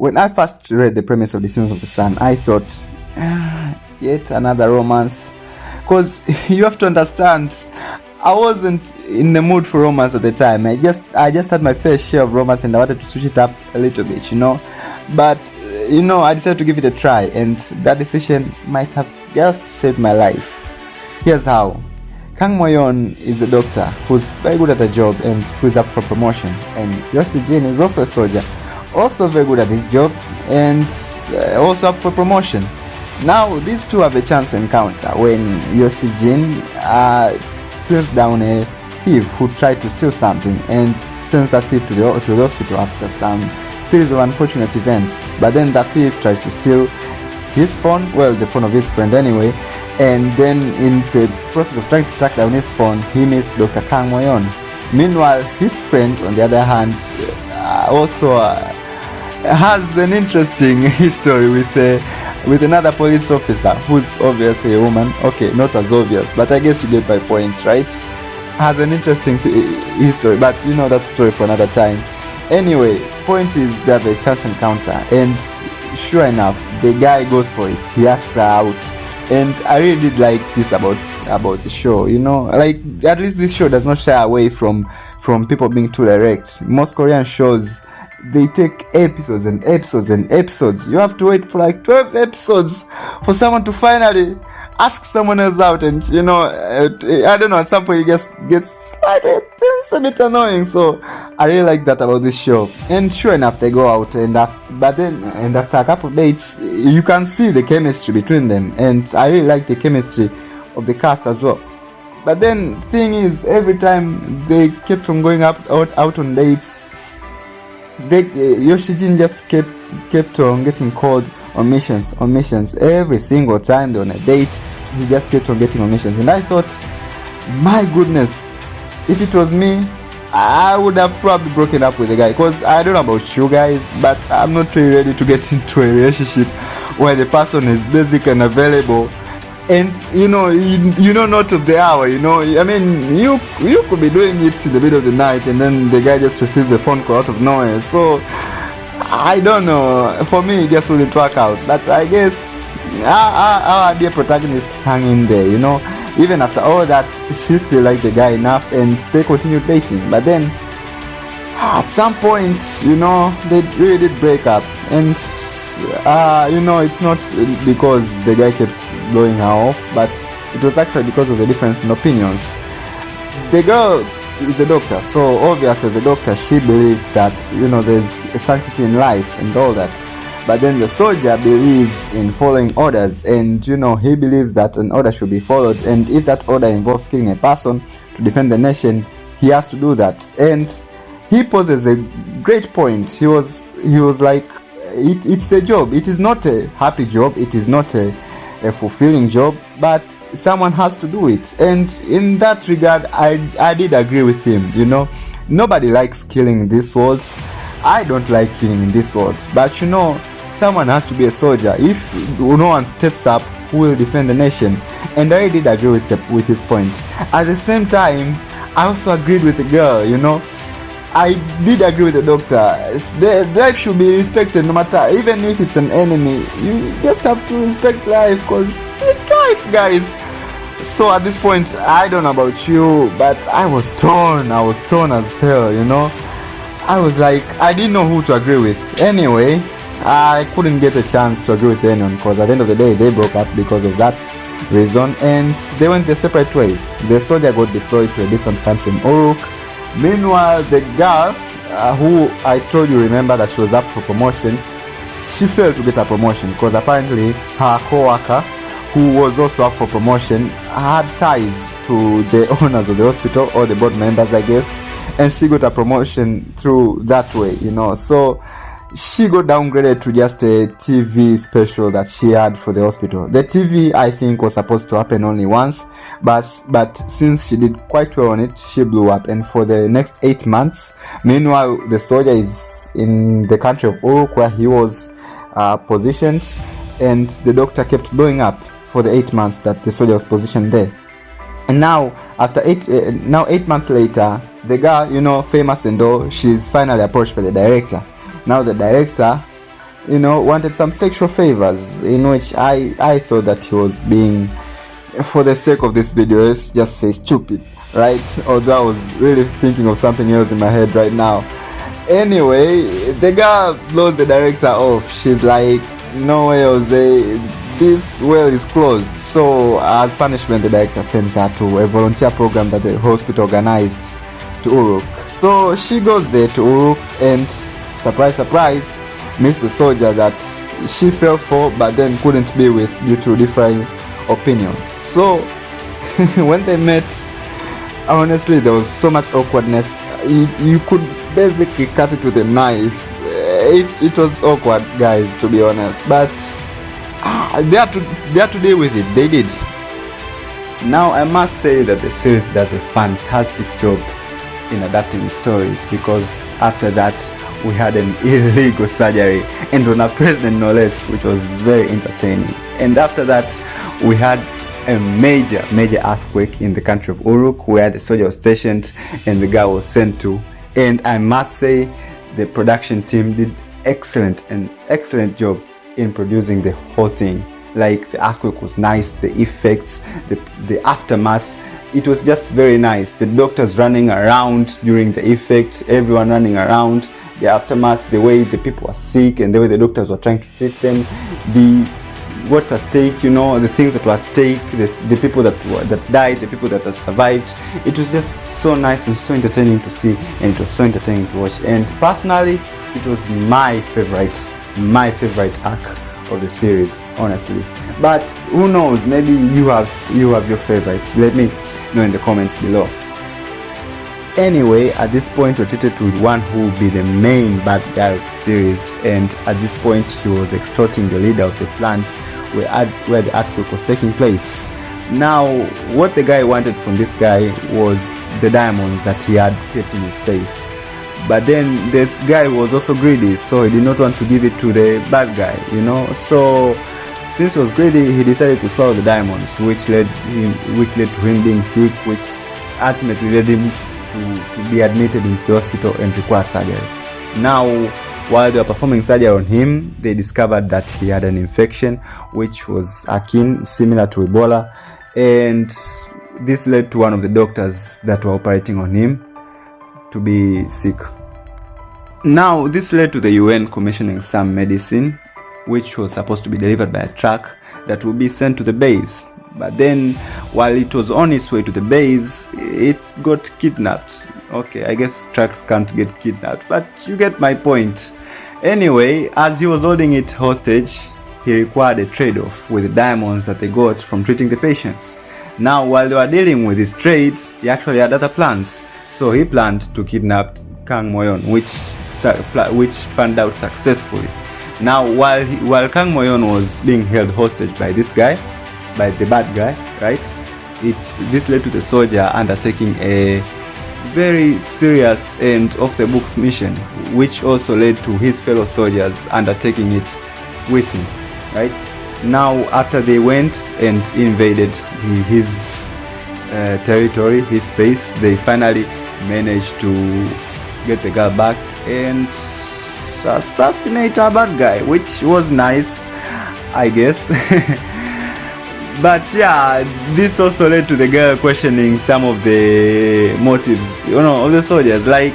when I first read the premise of Descendants of the Sun, I thought, yet another romance. Because you have to understand, I wasn't in the mood for romance at the time. I just had my fair share of romance and I wanted to switch it up a little bit, But, I decided to give it a try, and that decision might have just saved my life. Here's how. Kang Moyon is a doctor who's very good at a job and who's up for promotion. And Yosi Jin is also a soldier, also very good at his job and also up for promotion. Now, these two have a chance encounter when Yosi Jin pins down a thief who tried to steal something and sends that thief to the hospital after some series of unfortunate events. But then that thief tries to steal his phone, the phone of his friend anyway, and then in the process of trying to track down his phone, he meets Dr. Kang Moyon. Meanwhile, his friend, on the other hand, also has an interesting history with another police officer who's obviously a woman. Okay, not as obvious, but I guess you get my point, right? Has an interesting history, but that story for another time. Anyway, point is they have a chance encounter, and sure enough, the guy goes for it. He asks her out, and I really did like this about the show. Like, at least this show does not shy away from people being too direct. Most Korean shows, they take episodes and episodes and episodes. You have to wait for like 12 episodes for someone to finally ask someone else out, and I don't know, at some point it gets a bit annoying. So I really like that about this show. And sure enough, they go out, and after a couple of dates, you can see the chemistry between them, and I really like the chemistry of the cast as well. But then thing is, every time they kept on going out on dates, Yoshijin just kept on getting called on missions. Every single time they're on a date, he just kept on getting on missions. And I thought, my goodness, if it was me, I would have probably broken up with the guy. Because I don't know about you guys, but I'm not really ready to get into a relationship where the person is basic and available, and not of the hour. I mean, you could be doing it in the middle of the night, and then the guy just receives a phone call out of nowhere. So I don't know, for me it just wouldn't work out. But I guess our dear protagonist hung in there, even after all that, she still liked the guy enough, and they continued dating. But then at some point, they really did break up. And it's not because the guy kept blowing her off, but it was actually because of the difference in opinions. The girl is a doctor, so obviously as a doctor she believes that there's a sanctity in life and all that. But then the soldier believes in following orders, and he believes that an order should be followed, and if that order involves killing a person to defend the nation, he has to do that. And he poses a great point. He was like, it's a job. It is not a happy job, it is not a fulfilling job, but someone has to do it. And in that regard, I did agree with him. Nobody likes killing in this world. I don't like killing in this world, but someone has to be a soldier. If no one steps up, who will defend the nation? And I did agree with his point. At the same time, I also agreed with the girl. I did agree with the doctor. The life should be respected, no matter, even if it's an enemy. You just have to respect life, because it's life, guys. So at this point, I don't know about you, but I was torn as hell. I was like, I didn't know who to agree with. Anyway, I couldn't get a chance to agree with anyone, because at the end of the day, they broke up because of that reason, and they went their separate ways. The soldier got deployed to a distant country in Uruk. Meanwhile, the girl, who I told you, remember that she was up for promotion, she failed to get a promotion because apparently her co-worker, who was also up for promotion, had ties to the owners of the hospital, or the board members, I guess, and she got a promotion through that way. So she got downgraded to just a TV special that she had for the hospital. The TV, I think, was supposed to happen only once, but since she did quite well on it, she blew up. And for the next 8 months, meanwhile, the soldier is in the country of Uruk, where he was positioned, and the doctor kept blowing up for the 8 months that the soldier was positioned there. And now, after 8 months later, the girl, famous and all, she's finally approached by the director. Now the director wanted some sexual favors, in which I thought that he was being, for the sake of this video, let's just say stupid, right? Although I was really thinking of something else in my head right now. Anyway, the girl blows the director off. She's like, no way, Jose, this well is closed. So as punishment, the director sends her to a volunteer program that the hospital organized to Uruk. So she goes there to Uruk and, surprise surprise, meets the soldier that she fell for but then couldn't be with due to differing opinions. So when they met, honestly there was so much awkwardness. You could basically cut it with a knife. It was awkward, guys, to be honest, but they had to deal with it. They did. Now I must say that the series does a fantastic job in adapting stories, because after that we had an illegal surgery, and on a president no less, which was very entertaining. And after that we had a major earthquake in the country of Uruk, where the soldier was stationed and the guy was sent to. And I must say the production team did excellent job in producing the whole thing. Like, the earthquake was nice, the effects, the aftermath, it was just very nice. The doctors running around during the effects, everyone running around, the aftermath, the way the people were sick and the way the doctors were trying to treat them, what's at stake, the things that were at stake, the people that died, the people that have survived. It was just so nice and so entertaining to see, and it was so entertaining to watch. And personally, it was my favorite arc of the series, honestly. But who knows, maybe you have your favorite. Let me know in the comments below. Anyway, at this point we're treated to one who will be the main bad guy of the series, and at this point he was extorting the leader of the plant where the earthquake was taking place. Now, what the guy wanted from this guy was the diamonds that he had kept in his safe. But then the guy was also greedy, so he did not want to give it to the bad guy, So since he was greedy, he decided to swallow the diamonds, which led to him being sick, which ultimately led him to be admitted into the hospital and require surgery. Now, while they were performing surgery on him, they discovered that he had an infection which was akin, similar to Ebola, and this led to one of the doctors that were operating on him to be sick. Now, this led to the UN commissioning some medicine which was supposed to be delivered by a truck that would be sent to the base. But then, while it was on its way to the base, it got kidnapped. Okay, I guess trucks can't get kidnapped, but you get my point. Anyway, as he was holding it hostage, he required a trade-off with the diamonds that they got from treating the patients. Now, while they were dealing with this trade, he actually had other plans. So he planned to kidnap Kang Moyon, which panned out successfully. Now, while Kang Moyon was being held hostage by this guy, by the bad guy, right? This led to the soldier undertaking a very serious and off-the-books mission, which also led to his fellow soldiers undertaking it with him, right? Now, after they went and invaded his territory, his space, they finally managed to get the girl back and assassinate a bad guy, which was nice, I guess. But yeah, this also led to the girl questioning some of the motives, of the soldiers. Like,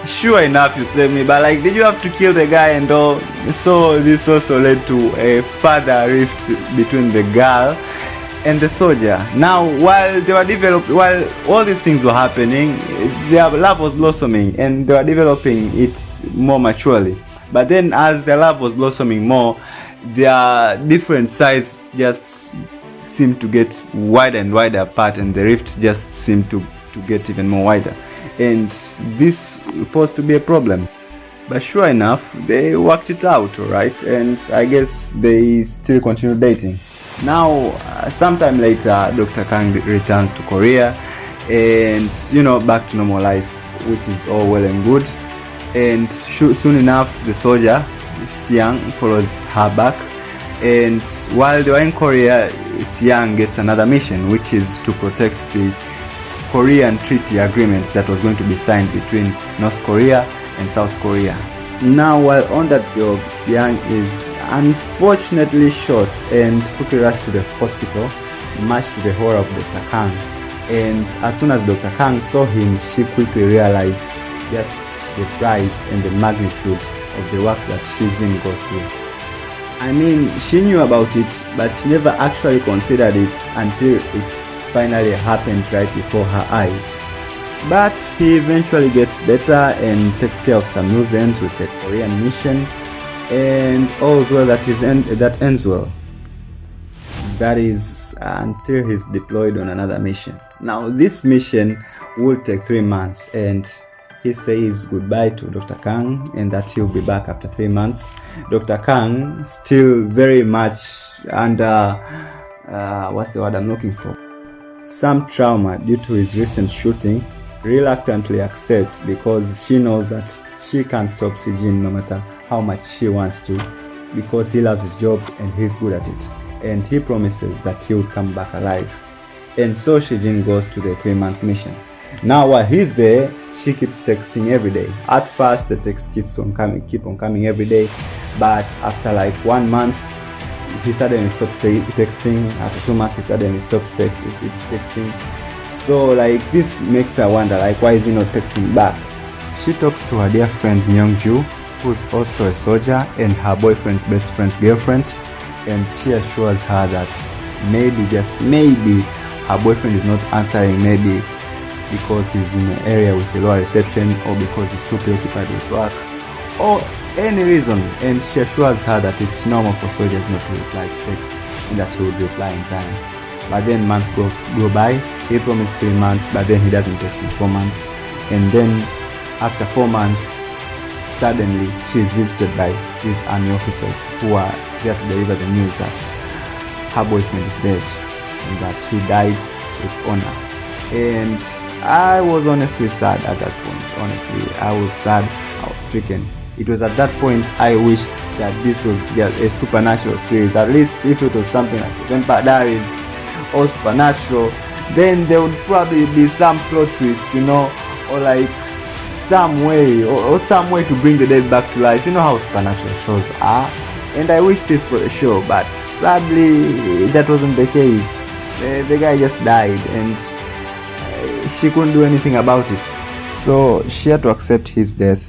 sure enough, you saved me, but like, did you have to kill the guy and all? So this also led to a further rift between the girl and the soldier. Now, while all these things were happening, their love was blossoming and they were developing it more maturely. But then, as their love was blossoming more, their different sides just seemed to get wider and wider apart, and the rift just seemed to get even more wider, and this posed to be a problem. But sure enough, they worked it out, alright, and I guess they still continue dating. Now, sometime later, Dr. Kang returns to Korea, and back to normal life, which is all well and good. And soon enough, the soldier Siang follows her back, and while they were in Korea, Siang gets another mission, which is to protect the Korean treaty agreement that was going to be signed between North Korea and South Korea. Now, while on that job, Siang is unfortunately shot and quickly rushed to the hospital, much to the horror of Dr. Kang. And as soon as Dr. Kang saw him, she quickly realized just the price and the magnitude of the work that Shijin goes through. I mean, she knew about it, but she never actually considered it until it finally happened right before her eyes. But he eventually gets better and takes care of some loose ends with the Korean mission, and all's well that ends well. That is until he's deployed on another mission. Now this mission will take 3 months, and he says goodbye to Dr. Kang and that he'll be back after 3 months. Dr. Kang still very much under what's the word I'm looking for? Some trauma due to his recent shooting, reluctantly accept because she knows that she can't stop Sijin no matter how much she wants to, because he loves his job and he's good at it, and he promises that he will come back alive. And so Shijin goes to the 3-month mission. Now while he's there, she keeps texting every day. At first the text keep on coming every day, but after like 1 month he suddenly stops texting. After 2 months he suddenly stops texting. So like this makes her wonder, like, why is he not texting back? She talks to her dear friend Myungju, who's also a soldier and her boyfriend's best friend's girlfriend, and she assures her that maybe, just maybe, her boyfriend is not answering, maybe because he's in an area with a lower reception, or because he's too preoccupied with work, or any reason. And she assures her that it's normal for soldiers not to reply to text and that he would reply in time. But then months go by. He promised 3 months, but then he doesn't text in 4 months. And then after 4 months, suddenly she is visited by these army officers who are there to deliver the news that her boyfriend is dead and that he died with honor. And I was honestly sad at that point. Honestly, I was sad. I was stricken. It was at that point I wished that this was just a supernatural series. At least if it was something like Vampire Diaries or Supernatural, then there would probably be some plot twist, you know, or like some way or some way to bring the dead back to life. You know how supernatural shows are, and I wish this for the show, but sadly that wasn't the case. The guy just died and she couldn't do anything about it. So she had to accept his death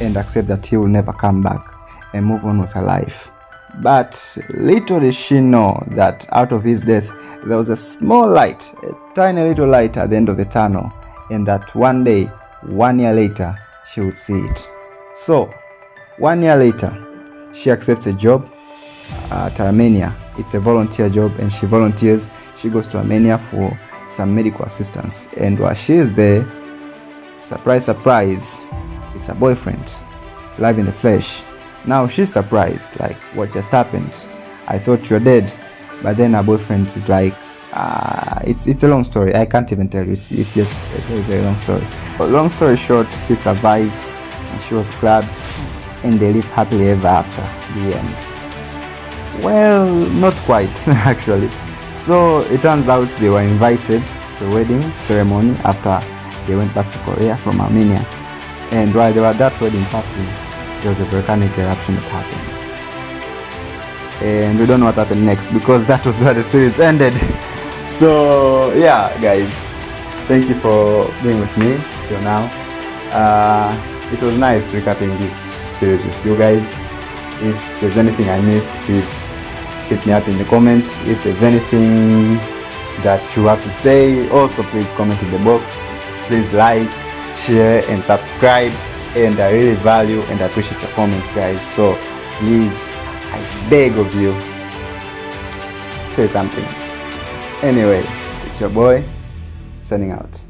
and accept that he will never come back and move on with her life. But little did she know that out of his death there was a small light, a tiny little light at the end of the tunnel, and that one day, 1 year later, she would see it. So 1 year later, she accepts a job at Armenia. It's a volunteer job, and she volunteers. She goes to Armenia for some medical assistance, and while she is there, surprise surprise, it's her boyfriend, live in the flesh. Now she's surprised, like, what just happened? I thought you're dead. But then her boyfriend is like, it's a long story, I can't even tell you, it's just a very, very long story. But long story short, he survived and she was glad, and they lived happily ever after. The end. Well, not quite actually. So it turns out they were invited to the wedding ceremony after they went back to Korea from Armenia, and while they were at that wedding party, there was a volcanic eruption that happened, and we don't know what happened next because that was where the series ended. So yeah guys, thank you for being with me till now. It was nice recapping this series with you guys. If there's anything I missed, please hit me up in the comments. If there's anything that you have to say, also please comment in the box. Please like, share and subscribe, and I really value and appreciate your comments guys. So please, I beg of you, say something. Anyway, it's your boy signing out.